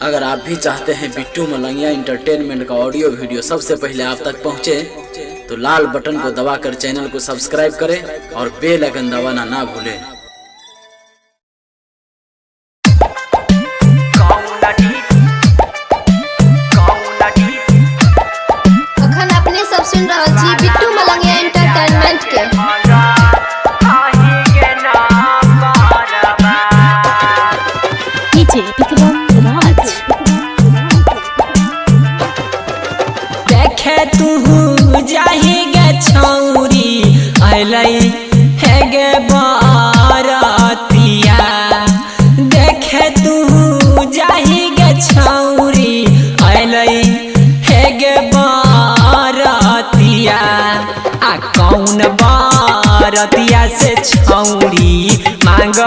अगर आप भी चाहते हैं बिट्टू मलंगिया इंटरटेनमेंट का ऑडियो वीडियो सबसे पहले आप तक पहुंचे, तो लाल बटन को दबाकर चैनल को सब्सक्राइब करें और बेल आइकन दबाना ना भूलें। अखन अपने सब सुन रहल छी बिट्टू मलंगिया इंटरटेनमेंट के। देखे तू जाही गे छौरी अलै हे गे बारतिया। देखे तू जाही गे छौरी अलै हे गे बारतिया। आ कौन बारतिया से छौरी मांग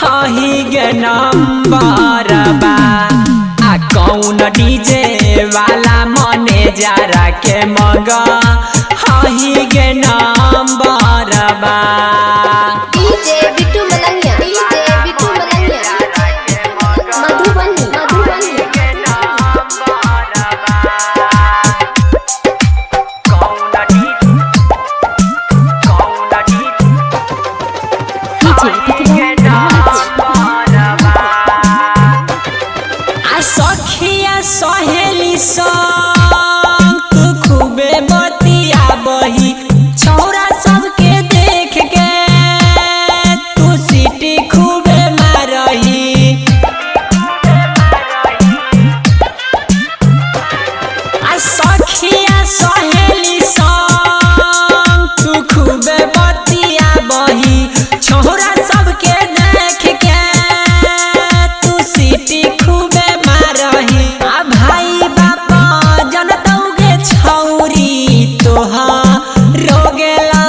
हही गे नंबर बा। आ कौन डीजे वाला मने जरा के मंगा हही गे नंबर बा। DJ Bittu Malangiya, DJ Bittu Malangiya, Madhubani Madhubani. सखिया सहेली संग तू खूबे बतिया बही। छौरा सबके देख के तू सीटी खूबे मारही। सखिया सहेली संग तू खूबे बतिया बही। छौरा सबके देख के तू सीटी खूबे मारही। आ भाई बापा जनतौ गे छौरी तोहा रोगेला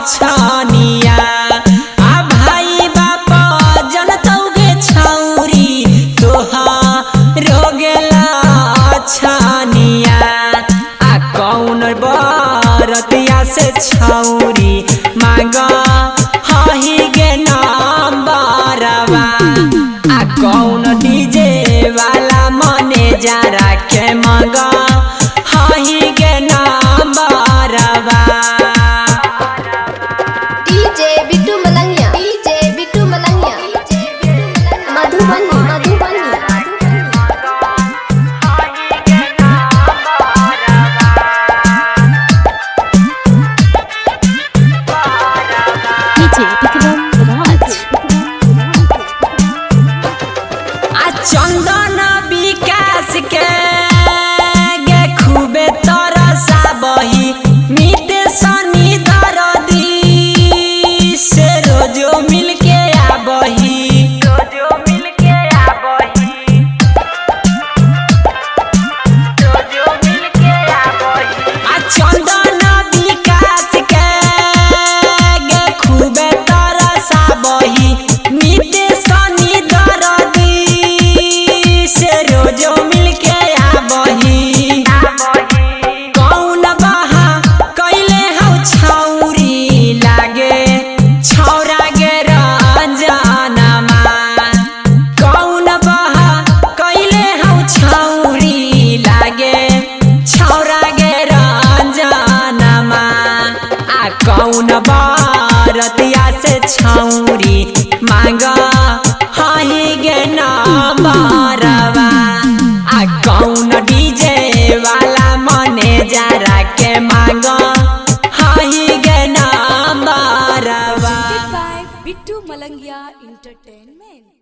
छनिया। आ भाई बापा जनतौ गे छौरी तोहा रोगेला छनिया। आ कौन बरतिया से छौरी मांगा हही गे नंबरवा। आ कौन डीजे वाला मने जरा के मंगा हही गे नंबरवा। DJ Bittu Malangiya, DJ Bittu Malangiya, Madhubani Madhubani. चंदन विकास के गे खूबे तरसा बही। मीते सनी दरदी से रोजो मिलके आबही। चंदन विकास के गे खूबे तरसा बही। मीते सनी दरदी से रोजो मिलके आबही। कौन बहा कैले हौ छौरी लागे छौरा गे रंजनमा। कौन बहा कैले हौ छौरी लागे छौरा गे रंजनमा। आ कौन बारतिया से छौरी मांगा हही गे नंबरवा। आ कौन डीजे वाला मने जरा के मांगा हही गे नंबरवा। by Bittu Malangiya Entertainment।